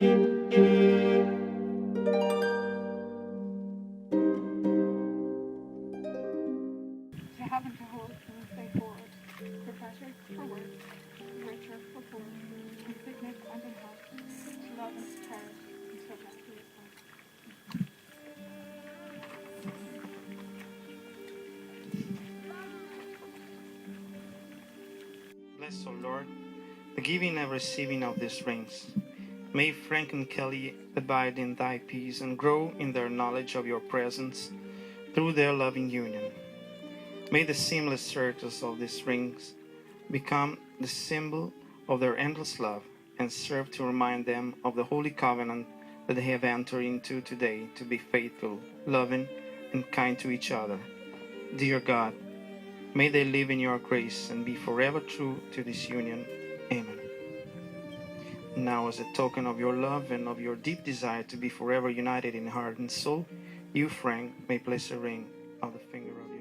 To heaven to hold, move they forward, professor for work, richer for poor, in sickness and in health, to love and to cherish, and subject to yourself. Bless, O Lord, the giving and receiving of these rings. May Frank and Kelly abide in thy peace and grow in their knowledge of your presence through their loving union. May the seamless circles of these rings become the symbol of their endless love and serve to remind them of the holy covenant that they have entered into today to be faithful, loving, and kind to each other. Dear God, may they live in your grace and be forever true to this union. Amen. Now, as a token of your love and of your deep desire to be forever united in heart and soul, you, Frank, may place a ring on the finger of your